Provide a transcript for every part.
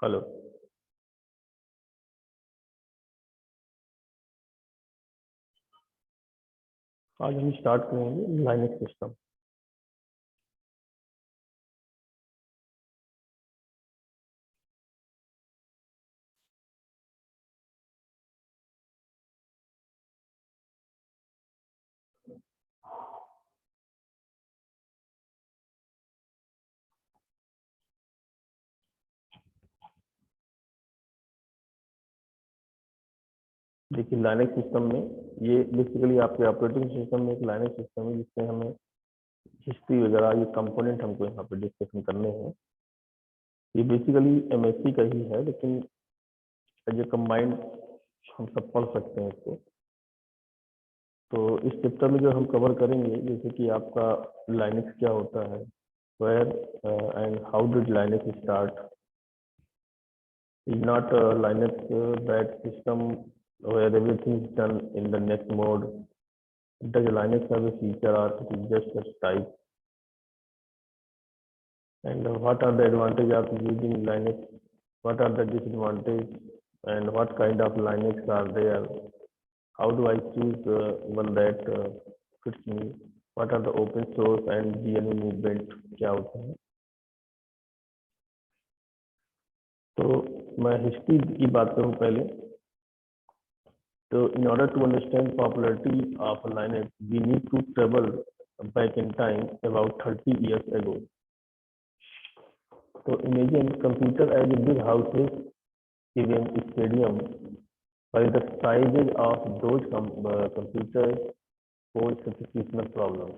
Hello. आज हम start करेंगे लाइनक्स सिस्टम। देखिए, लाइनक्स सिस्टम में ये बेसिकली आपके ऑपरेटिंग सिस्टम में एक लाइनक्स सिस्टम है जिसमें हमें हिस्ट्री वगैरह ये कंपोनेंट हमको यहाँ पे डिस्कशन करने हैं। ये बेसिकली एमएससी का ही है, लेकिन एज ए कंबाइंड हम सब पढ़ सकते हैं इसको। तो इस चैप्टर में जो हम कवर करेंगे, जैसे कि आपका लाइनक्स क्या होता है, where and how did Linux start, is not Linux that system where everything is done in the next mode. Does Linux have a feature or it is just a type? And what are the advantages of using Linux? What are the disadvantages? And what kind of Linux are there? How do I choose one that fits me? What are the open source and GNU movement? क्या होता है? तो मैं history की बात करूं पहले। So in order to understand popularity of Linux, we need to travel back in time about 30 years ago. So imagine computer as a big houses, even stadium, while the sizes of those computers pose situational problems.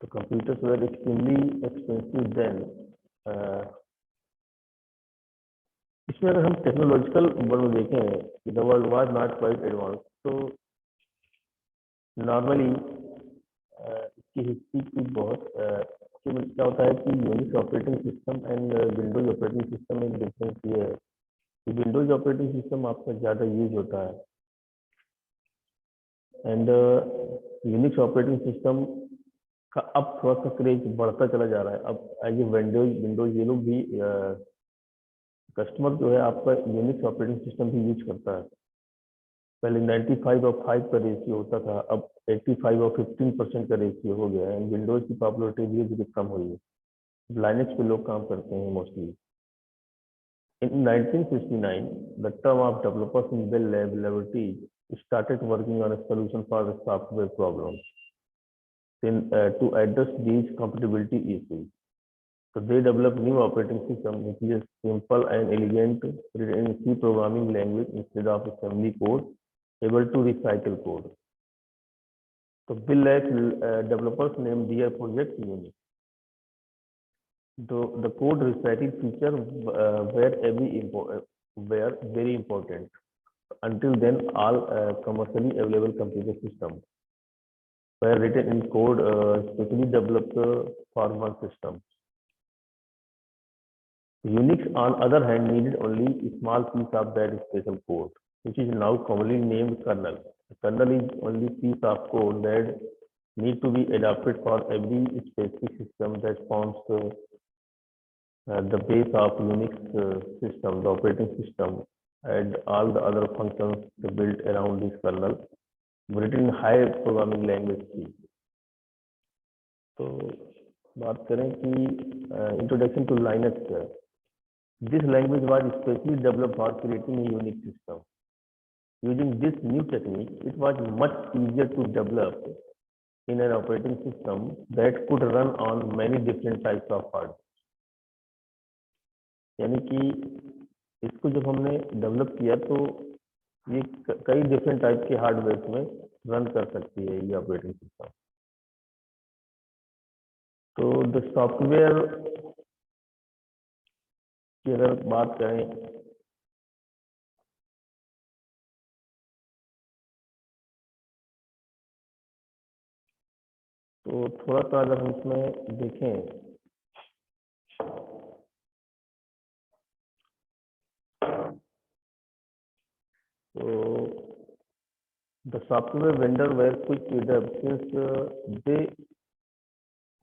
So computers were extremely expensive then. इसमें अगर हम technological word में देखें, the world was not quite advance. तो normally इसकी history की बहुत क्या होता है कि Unix operating system and Windows operating system में डिफरेंस ये है कि विंडोज ऑपरेटिंग सिस्टम आपका ज़्यादा यूज होता है एंड यूनिक्स ऑपरेटिंग सिस्टम का अब थोड़ा सा क्रेज बढ़ता चला जा रहा है। अब एज ए विंडोज ये लोग भी कस्टमर जो है आपका यूनिक्स ऑपरेटिंग सिस्टम भी यूज करता है। पहले 95 और 5 का रेशियो होता था, अब 85 और 15% का रेशियो हो गया है। विंडोज की पॉपुलरिटी धीरे धीरे कम हुई है। लाइनक्स पे लोग काम करते हैं mostly. In 1969, the term of developers in Bell Laboratories started working on a solution for the software problems to address these compatibility issues. So they developed new operating system which is simple and elegant, written in C programming language instead of assembly code, able to recycle code. So Bill developers named their project Unix. The code reciting feature were very important. Until then, all commercially available computer systems were written in code specially developed for one system. Unix, on other hand, needed only a small piece of that special code, which is now commonly named kernel. The kernel is only piece of code that need to be adapted for every specific system that forms the base of Unix system, the operating system, and all the other functions built around this kernel, written in high programming language C. तो बात करें कि introduction to Linux, this language was specially developed for creating a Unix system. Using this new technique, it was much easier to develop in an operating system that could run on many different types of hardware. यानी कि इसको जब हमने develop किया तो ये कई different type के हार्डवेयर में रन कर सकती है ये ऑपरेटिंग सिस्टम। तो द सॉफ्टवेयर की अगर बात करें तो थोड़ा सा अगर हम इसमें देखें तो the software vendor were quick to adapt since they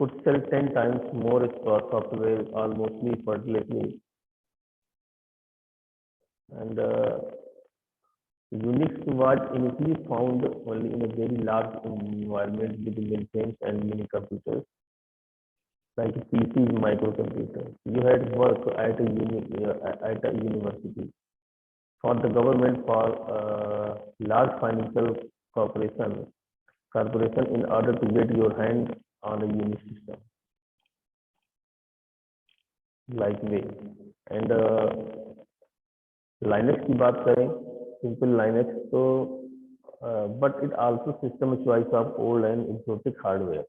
could sell 10 times more software almost effortlessly and Unix was initially found only in a very large environment with mainframes and mini computers like PCs, microcomputers. You had work at a university for the government, for large financial corporation in order to get your hand on a Unix system like way. And Linux की बात करें, simple Linux, तो but it also system choice of old and exotic hardware.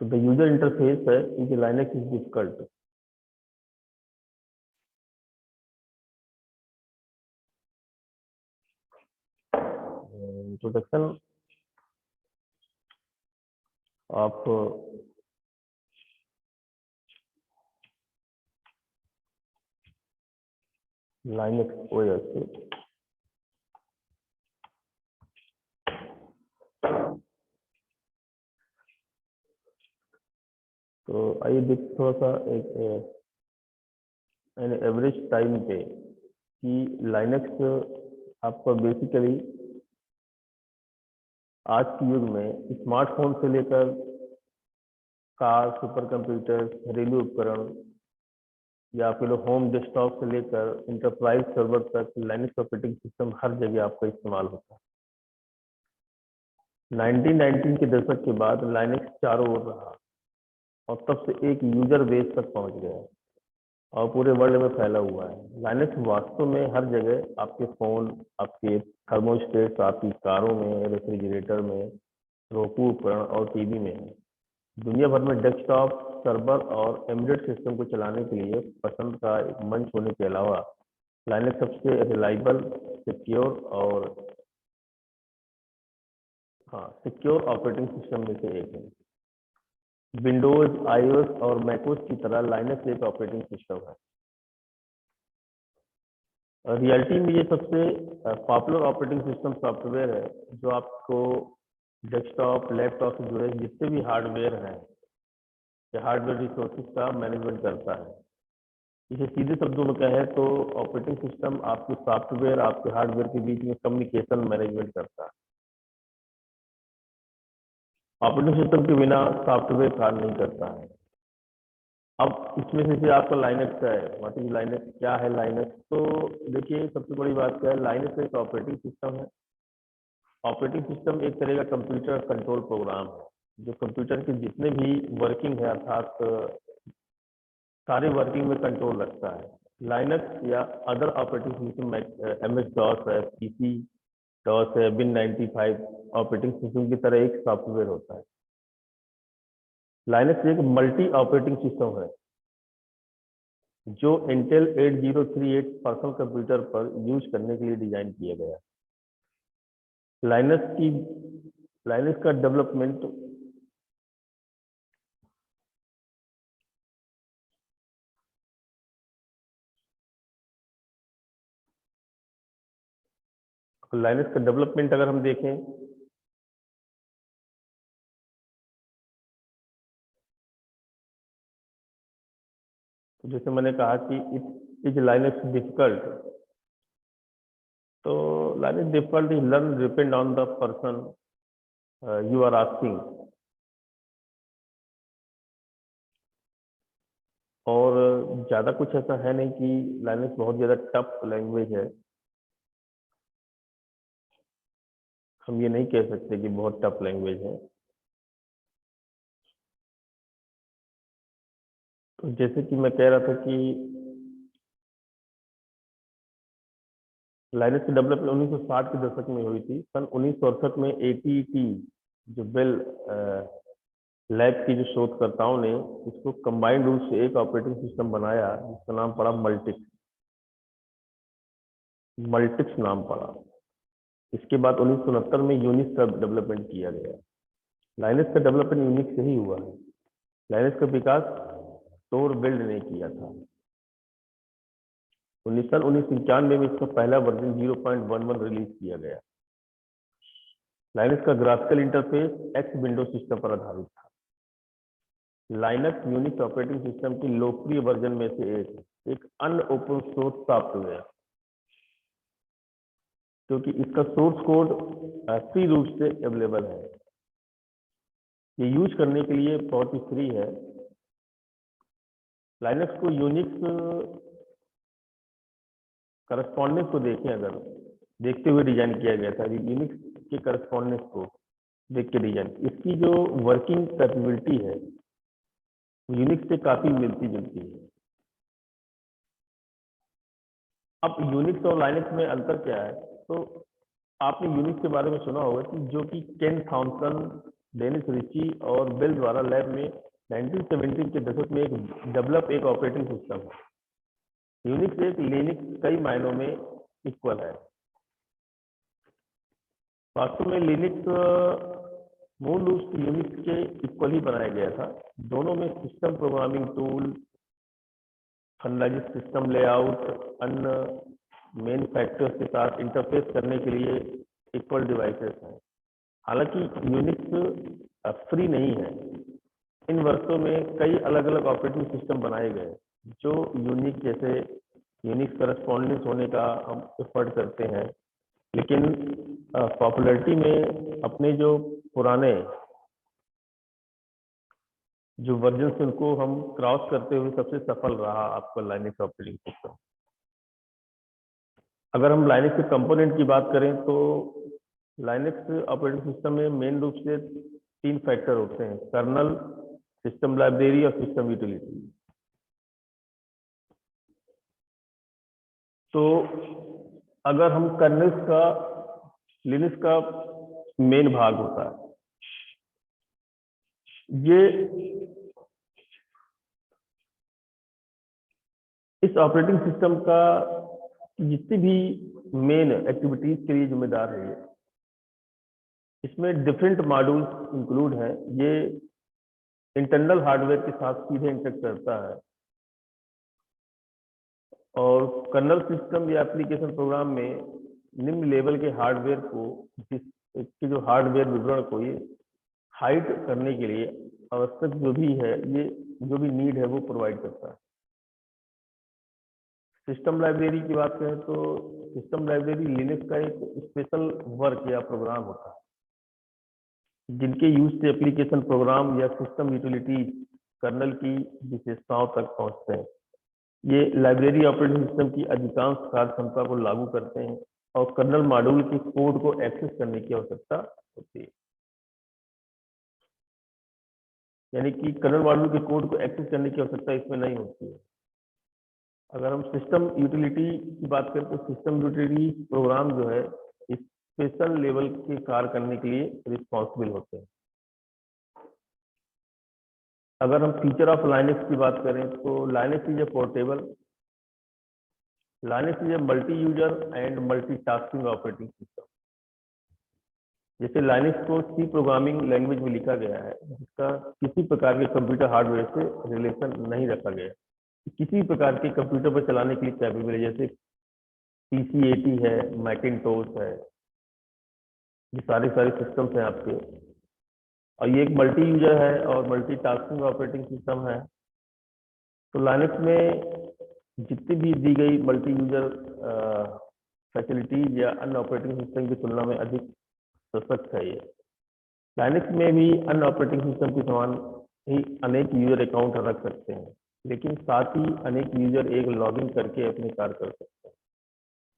So the user interface in the Linux is difficult. Introduction of Linux OS. तो आइए देख थोड़ा सा एक एवरेज टाइम पे कि लाइनक्स आपका बेसिकली आज के युग में स्मार्टफोन से लेकर कार, सुपर कंप्यूटर, घरेलू उपकरण या फिर होम डेस्कटॉप से लेकर इंटरप्राइज सर्वर तक लाइनक्स ऑपरेटिंग सिस्टम हर जगह आपका इस्तेमाल होता है। 1990 के दशक के बाद लाइनक्स चारों ओर रहा और तब से एक यूजर बेस तक पहुंच गया और पूरे वर्ल्ड में फैला हुआ है। लाइनक्स वास्तव में हर जगह, आपके फोन, आपके थर्मोस्टेट, आपकी कारों में, रेफ्रिजरेटर में, रोकू उपकरण और टीवी में है। दुनिया भर में डेस्कटॉप, सर्वर और एम्बेडेड सिस्टम को चलाने के लिए पसंद का एक मंच होने के अलावा लाइनक्स सबसे रिलायबल, सिक्योर ऑपरेटिंग सिस्टम में से एक है। विंडोज, आईओएस और मैकओएस की तरह लाइनक्स एक ऑपरेटिंग सिस्टम है। रियलिटी में ये सबसे पॉपुलर ऑपरेटिंग सिस्टम सॉफ्टवेयर है जो आपको डेस्कटॉप, लैपटॉप से जुड़े जितने भी हार्डवेयर हैं या हार्डवेयर रिसोर्सेज का मैनेजमेंट करता है। इसे सीधे शब्दों में कहें तो ऑपरेटिंग सिस्टम आपके सॉफ्टवेयर, आपके हार्डवेयर के बीच में कम्युनिकेशन मैनेजमेंट करता है। ऑपरेटिंग सिस्टम के बिना सॉफ्टवेयर कार्य नहीं करता है। अब इसमें से आपका लाइनक्स है, व्हाट इज लाइनक्स, क्या है लाइनक्स? तो देखिए, सबसे बड़ी बात क्या है, लाइनक्स एक ऑपरेटिंग सिस्टम है। ऑपरेटिंग सिस्टम एक तरह का कंप्यूटर कंट्रोल प्रोग्राम है जो कंप्यूटर के जितने भी वर्किंग है, अर्थात सारे वर्किंग में कंट्रोल रखता है। लाइनक्स या other operating system MS DOS है, PC DOS है, Win95 ऑपरेटिंग सिस्टम की तरह एक सॉफ्टवेयर होता है। लाइनक्स एक मल्टी ऑपरेटिंग सिस्टम है जो इंटेल 8038 पर्सनल कंप्यूटर पर यूज करने के लिए डिजाइन किया गया है। लाइनक्स का डेवलपमेंट अगर हम देखें तो जैसे मैंने कहा कि इट इज लाइनक्स डिफिकल्ट, तो Linux difficult is learn depend on the person you are asking. और ज़्यादा कुछ ऐसा है नहीं कि लाइनक्स बहुत ज़्यादा टफ लैंग्वेज है। हम ये नहीं कह सकते कि बहुत टफ लैंग्वेज है। तो जैसे कि मैं कह रहा था कि लाइनक्स की डेवलपमेंट 1960 के दशक में हुई थी। सन 1968 में AT&T, जो बेल लैब की जो शोधकर्ताओं ने इसको कंबाइंड रूप से एक ऑपरेटिंग सिस्टम बनाया जिसका नाम पड़ा मल्टिक्स नाम पड़ा। इसके बाद 1969 में यूनिक्स का डेवलपमेंट किया गया। लाइनक्स का डेवलपमेंट यूनिक्स से ही हुआ है। लाइनक्स का विकास स्टोर बिल्ड ने किया था। 1995 में इसका पहला वर्जन 0.11 रिलीज किया गया। लाइनक्स का graphical interface x window system पर आधारित था। लाइनक्स यूनिक्स ऑपरेटिंग सिस्टम की लोकप्रिय वर्जन में से एक है। एक अन्य ओपन सोर्स सॉफ्टवेयर, क्योंकि इसका सोर्स कोड फ्री रूप से अवेलेबल है। ये यूज करने के लिए बहुत ही फ्री है। लाइनक्स को यूनिक्स करस्पॉन्डेंस को देखें, अगर देखते हुए डिजाइन किया गया था, यूनिक्स के करस्पॉन्डेंस को देख के डिजाइन, इसकी जो वर्किंग कैपेबिलिटी है यूनिक्स से काफी मिलती जुलती है। अब यूनिक्स और लाइनक्स में अंतर क्या है? तो आपने यूनिक्स के बारे में सुना होगा कि जो कि केन थॉमसन, डेनिस रिची और बेल द्वारा लैब में 1970 के दशक में एक डेवलप एक ऑपरेटिंग सिस्टम है। यूनिक्स एक लिनक्स कई मायनों में इक्वल है। वास्तव में लिनक्स मूल रूप से यूनिक्स के इक्वल ही बनाया गया था। दोनों में सिस्टम प्रोग्रामिंग टूल, फंडाइज्ड सिस्टम लेआउट, अन्य मेन फैक्टर्स के साथ इंटरफेस करने के लिए इक्वल डिवाइसेस हैं। हालांकि यूनिक्स फ्री नहीं है। इन वर्षों में कई अलग अलग ऑपरेटिंग सिस्टम बनाए गए जो यूनिक जैसे यूनिक्स करस्पॉन्डेंस होने का हम एफर्ट करते हैं, लेकिन पॉपुलैरिटी में अपने जो पुराने जो वर्जन से उनको हम क्रॉस करते हुए सबसे सफल रहा आपका लाइनक्स ऑपरेटिंग सिस्टम। अगर हम लाइनक्स के कंपोनेंट की बात करें तो लाइनक्स ऑपरेटिंग सिस्टम में मेन रूप से 3 फैक्टर होते हैं: कर्नल, सिस्टम लाइब्रेरी और सिस्टम यूटिलिटी। तो अगर हम कर्नल का, लिनक्स का मेन भाग होता है, ये इस ऑपरेटिंग सिस्टम का जितनी भी मेन एक्टिविटीज के लिए जिम्मेदार है। इसमें डिफरेंट मॉड्यूल्स इंक्लूड हैं। ये इंटरनल हार्डवेयर के साथ सीधे इंटरेक्ट करता है और कर्नल सिस्टम या एप्लीकेशन प्रोग्राम में निम्न लेवल के हार्डवेयर को, इसके जो हार्डवेयर विवरण को ये हाइड करने के लिए आवश्यक जो भी है, ये जो भी नीड है वो प्रोवाइड करता है। सिस्टम लाइब्रेरी की बात करें तो सिस्टम लाइब्रेरी लिनक्स का एक स्पेशल वर्क या प्रोग्राम होता है जिनके यूज से एप्लीकेशन प्रोग्राम या सिस्टम यूटिलिटी कर्नल की विशेषताओं तक पहुंचते हैं। ये लाइब्रेरी ऑपरेटिंग सिस्टम की अधिकांश कार्य क्षमता को लागू करते हैं और कर्नल मॉड्यूल के कोड को एक्सेस करने की आवश्यकता होती है। यानी कि कर्नल मॉड्यूल के कोड को एक्सेस करने की आवश्यकता इसमें नहीं होती है। अगर हम सिस्टम यूटिलिटी की बात करें तो सिस्टम यूटिलिटी प्रोग्राम जो है स्पेशल लेवल के कार्य करने के लिए रिस्पॉन्सिबल होते हैं। अगर हम फीचर ऑफ लाइनक्स की बात करें तो Linux is a portable, Linux is a multi user and multitasking operating system. जैसे लाइनक्स को सी प्रोग्रामिंग लैंग्वेज में लिखा गया है जिसका किसी प्रकार के कंप्यूटर हार्डवेयर से रिलेशन नहीं रखा गया, किसी प्रकार के कंप्यूटर पर चलाने के लिए कैपेबल है। जैसे PC80 है, मैकिन्टोश है, ये सारे सिस्टम्स हैं आपके। और ये एक मल्टी यूजर है और मल्टीटास्किंग ऑपरेटिंग सिस्टम है। तो लाइनक्स में जितनी भी दी गई मल्टी यूजर फैसिलिटीज या अन्य ऑपरेटिंग सिस्टम की तुलना में अधिक सशक्त है। ये लाइनक्स में भी अन्य ऑपरेटिंग सिस्टम के समान ही अनेक यूजर अकाउंट रख सकते हैं, लेकिन साथ ही अनेक यूजर एक लॉगिन करके अपने कार्य कर सकते हैं।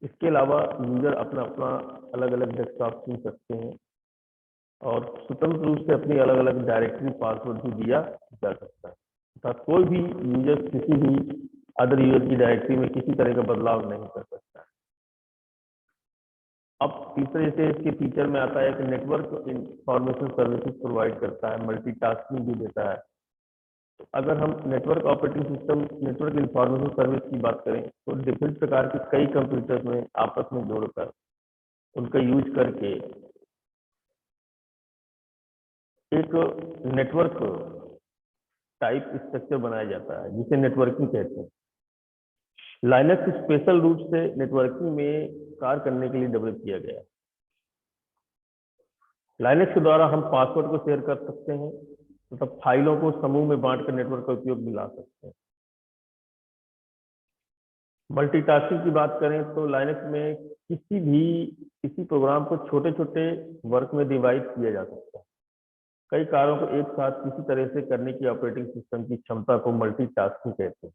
इसके अलावा यूजर अपना अपना अलग अलग डेस्कटॉप चुन सकते हैं और स्वतंत्र रूप से अपनी अलग अलग डायरेक्टरी पासवर्ड भी दिया जा सकता है। अर्थात कोई भी यूजर किसी भी अदर यूजर की डायरेक्टरी में किसी तरह का बदलाव नहीं कर सकता है। अब तीसरे से इसके फीचर में आता है कि नेटवर्क इंफॉर्मेशन सर्विसेज प्रोवाइड करता है, मल्टीटास्किंग भी देता है। तो अगर हम network operating system, network information service की बात करें तो डिफरेंट प्रकार के कई कंप्यूटर्स में आपस में जोड़कर उनका यूज करके एक नेटवर्क टाइप स्ट्रक्चर बनाया जाता है जिसे नेटवर्किंग कहते हैं। लाइनक्स स्पेशल रूप से नेटवर्किंग में कार्य करने के लिए डेवलप किया गया है। लाइनक्स के द्वारा हम पासवर्ड को शेयर कर सकते हैं, मतलब फाइलों को समूह में बांटकर नेटवर्क का उपयोग भी ला सकते हैं। मल्टीटास्किंग की बात करें तो लाइनक्स में किसी प्रोग्राम को छोटे छोटे वर्क में डिवाइड किया जा सकता है। कई कार्यों को एक साथ किसी तरह से करने की ऑपरेटिंग सिस्टम की क्षमता को मल्टीटास्किंग कहते हैं।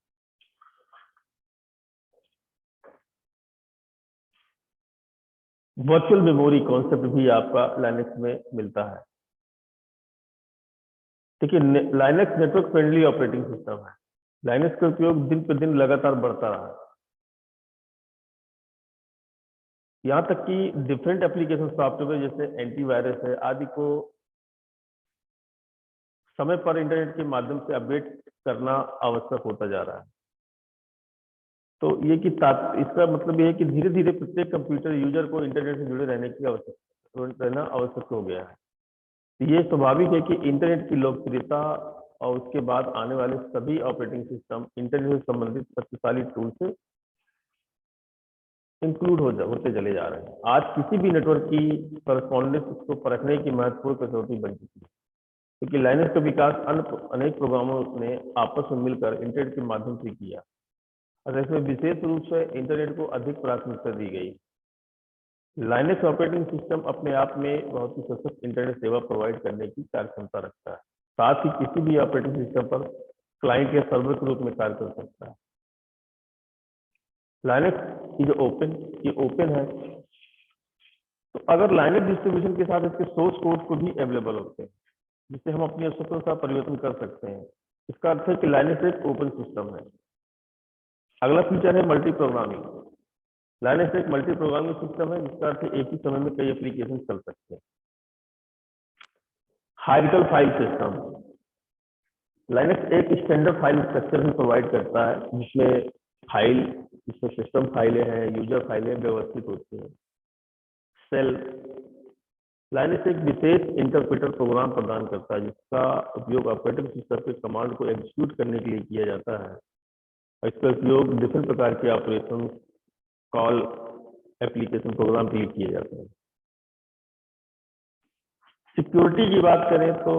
वर्चुअल मेमोरी कॉन्सेप्ट भी आपका लाइनक्स में मिलता है। देखिए, Linux network friendly operating system है। लाइनक्स का उपयोग दिन पर दिन लगातार बढ़ता रहा है। यहाँ तक कि डिफरेंट एप्लीकेशन सॉफ्टवेयर जैसे एंटीवायरस है आदि को समय पर इंटरनेट के माध्यम से अपडेट करना आवश्यक होता जा रहा है। तो ये कि इसका मतलब ये है कि धीरे धीरे प्रत्येक कंप्यूटर यूजर को इंटरनेट से जुड़े रहना आवश्यक हो गया है। तो ये स्वाभाविक है कि इंटरनेट की लोकप्रियता और उसके बाद आने वाले सभी ऑपरेटिंग सिस्टम इंटरनेट से संबंधित शक्तिशाली टूल से इंक्लूड होते चले जा रहे हैं। आज किसी भी नेटवर्क की करस्पॉन्डेंस को परखने की महत्वपूर्ण कसौटी बन चुकी है, क्योंकि लाइनक्स का विकास अनेक प्रोग्रामों ने आपस में मिलकर इंटरनेट के माध्यम से किया और इसमें विशेष रूप से इंटरनेट को अधिक प्राथमिकता दी गई। लाइनक्स ऑपरेटिंग सिस्टम अपने आप में बहुत ही सशक्त इंटरनेट सेवा प्रोवाइड करने की कार्य क्षमता रखता है। साथ ही किसी भी ऑपरेटिंग सिस्टम पर क्लाइंट या सर्वर के रूप में कार्य कर सकता है। लाइनक्स इज ओपन, ये ओपन है। तो अगर लाइनक्स डिस्ट्रीब्यूशन के साथ इसके सोर्स कोड को भी अवेलेबल होते हैं, जिससे हम अपनी आवश्यकता परिवर्तन कर सकते हैं। इसका अर्थ है कि लाइनक्स एक ओपन सिस्टम है। अगला फीचर है मल्टी प्रोग्रामिंग। लाइनक्स एक मल्टी प्रोग्रामिंग सिस्टम है, जिसका अर्थ है एक ही समय में कई एप्लीकेशन चल सकते हैं। Hierarchical file system. लाइनक्स एक स्टैंडर्ड फाइल स्ट्रक्चर भी प्रोवाइड करता है, जिसमें सिस्टम फाइलें हैं, यूजर फाइलें व्यवस्थित होती हैं। सेल। लाइनक्स एक विशेष इंटरप्रेटर प्रोग्राम प्रदान करता है, जिसका उपयोग ऑपरेटिंग सिस्टम के कमांड को एग्जीक्यूट करने के लिए किया जाता है। इसका उपयोग डिफरेंट प्रकार के ऑपरेशन कॉल एप्लीकेशन प्रोग्राम के लिए किए जाते हैं। सिक्योरिटी की बात करें तो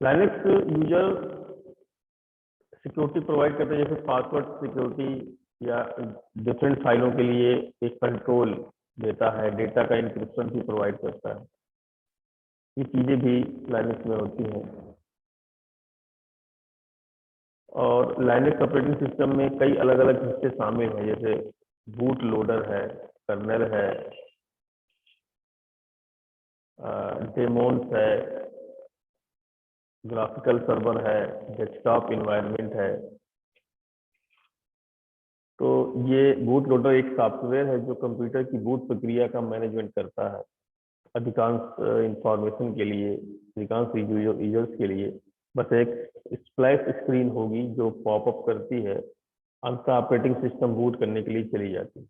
लाइनक्स यूजर सिक्योरिटी प्रोवाइड करता है, जैसे पासवर्ड सिक्योरिटी या डिफरेंट फाइलों के लिए एक कंट्रोल देता है, डेटा का इंक्रिप्शन भी प्रोवाइड करता है। ये चीजें भी लाइनक्स में होती हैं। और लाइनक्स ऑपरेटिंग सिस्टम में कई अलग अलग हिस्से शामिल हैं, जैसे बूट लोडर है, कर्नेल है, डेमोन्स है, ग्राफिकल सर्वर है, डेस्कटॉप इन्वायरमेंट है। तो ये बूट लोडर एक सॉफ्टवेयर है जो कंप्यूटर की बूट प्रक्रिया का मैनेजमेंट करता है। अधिकांश इंफॉर्मेशन के लिए, अधिकांश यूजर्स के लिए बस एक स्प्लैश स्क्रीन होगी जो पॉपअप करती है, अंततः ऑपरेटिंग सिस्टम बूट करने के लिए चली जाती है।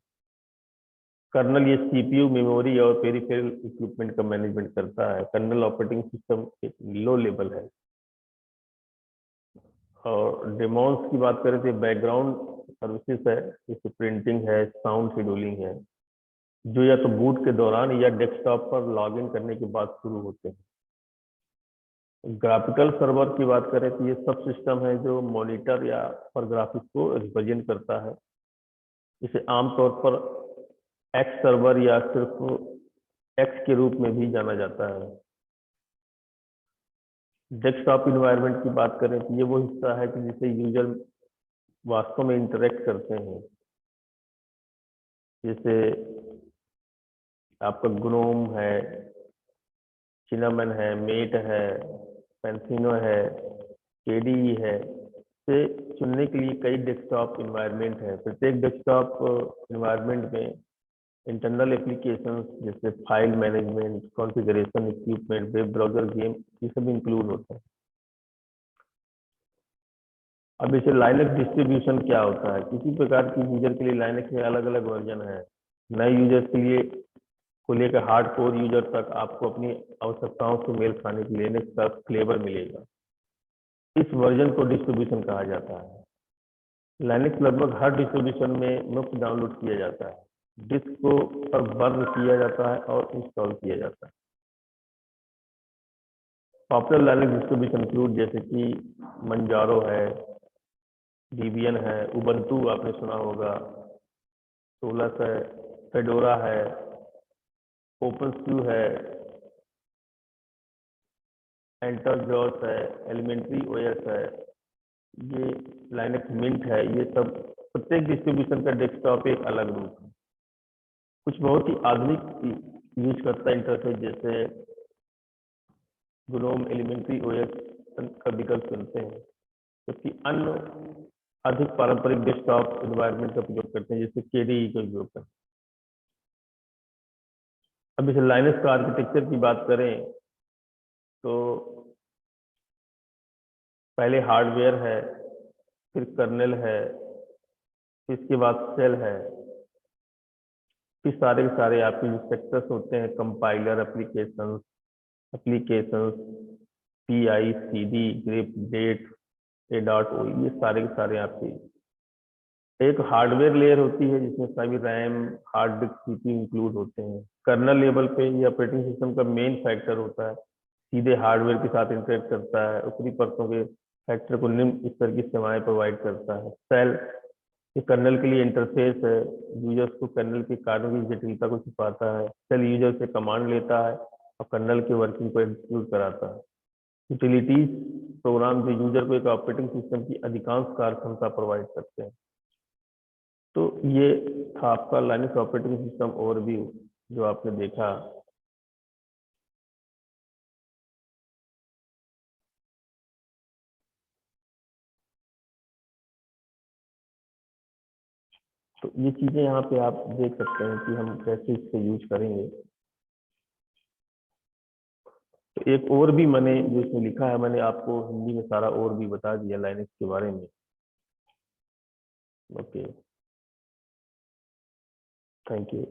कर्नल ये सीपीयू, मेमोरी और पेरिफेरल इक्विपमेंट का मैनेजमेंट करता है। कर्नल ऑपरेटिंग सिस्टम एक लो लेवल है। और डेमोन्स की बात करें तो बैकग्राउंड सर्विसेज है, जैसे प्रिंटिंग है, साउंड शेड्यूलिंग है, जो या तो बूट के दौरान या डेस्कटॉप पर लॉगिन करने के बाद शुरू होते हैं। ग्राफिकल सर्वर की बात करें तो ये सब सिस्टम है जो मॉनिटर या पर ग्राफिक्स को रिप्रेजेंट करता है। इसे आमतौर पर एक्स सर्वर या सिर्फ एक्स के रूप में भी जाना जाता है। डेस्कटॉप इन्वायरमेंट की बात करें तो ये वो हिस्सा है कि जिसे यूजर वास्तव में इंटरेक्ट करते हैं, जैसे आपका ग्नोम है, सिनामन है, मेट है, पेंसिनो है, केडीई है। से चुनने के लिए कई डेस्कटॉप इन्वायरमेंट है। प्रत्येक डेस्कटॉप इन्वायरमेंट में इंटरनल एप्लीकेशंस जैसे file management, configuration, equipment, web browser, game, ये सब इंक्लूड होते हैं। अब इसे लाइनक्स डिस्ट्रीब्यूशन क्या होता है? किसी प्रकार की यूजर के लिए लाइनक्स में अलग अलग वर्जन है। नए यूजर्स के लिए को लेकर हार्ड कोर यूजर तक आपको अपनी आवश्यकताओं से मेल खाने के लिए लिनक्स का फ्लेवर मिलेगा। इस वर्जन को डिस्ट्रीब्यूशन कहा जाता है। लाइनक्स लगभग हर डिस्ट्रीब्यूशन में मुफ्त डाउनलोड किया जाता है, डिस्क को पर बर्न किया जाता है और इंस्टॉल किया जाता है। पॉपुलर लाइनक्स डिस्ट्रीब्यूशन इंक्लूड जैसे कि मंजारो है, डेबियन है, उबंटू आपने सुना होगा, सोलस है, फेडोरा है, ओपनस्यू है, एंटरजॉस है, एलिमेंट्री ओएस है, ये लाइनक्स मिंट है। ये सब प्रत्येक डिस्ट्रीब्यूशन का डेस्कटॉप एक अलग रूप है। कुछ बहुत ही आधुनिक यूज करता है इंटरफेस, जैसे ग्नोम एलिमेंट्री ओएस का विकल्प चुनते हैं, जबकि अन्य अधिक पारंपरिक डेस्कटॉप एनवायरनमेंट का उपयोग करते हैं, जैसे केडीई का उपयोग करते हैं। अब इस लाइनक्स का आर्किटेक्चर की बात करें तो पहले हार्डवेयर है, फिर कर्नेल है, फिर इसके बाद सेल है, फिर सारे के सारे आपके जो सेक्टर्स होते हैं, compiler, applications, PI/CD, grip, date, A.O, ये सारे के सारे आपके। एक हार्डवेयर लेयर होती है जिसमें सभी RAM, hard disk, CPU include होते हैं। कर्नल लेवल पे ये ऑपरेटिंग सिस्टम का मेन फैक्टर होता है, सीधे हार्डवेयर के साथ इंटरेक्ट करता है, ऊपरी परतों के फैक्टर को निम्न स्तर की सेवाएं प्रोवाइड करता है। सेल ये कर्नल के लिए इंटरफेस है, यूजर्स को कर्नल के कार्यों की जटिलता को छिपाता है। सेल यूजर से कमांड लेता है और कर्नल की वर्किंग को एग्जीक्यूट कराता है। यूटिलिटीज प्रोग्राम जो यूजर को एक ऑपरेटिंग सिस्टम की अधिकांश कार्य क्षमता प्रोवाइड करते हैं। तो ये था आपका लाइनक्स ऑपरेटिंग सिस्टम ओवरव्यू जो आपने देखा। तो ये चीजें यहाँ पे आप देख सकते हैं कि हम कैसे इसको यूज करेंगे। तो एक और भी मैंने जो इसमें लिखा है, मैंने आपको हिंदी में सारा और भी बता दिया लाइनक्स के बारे में। Okay, thank you.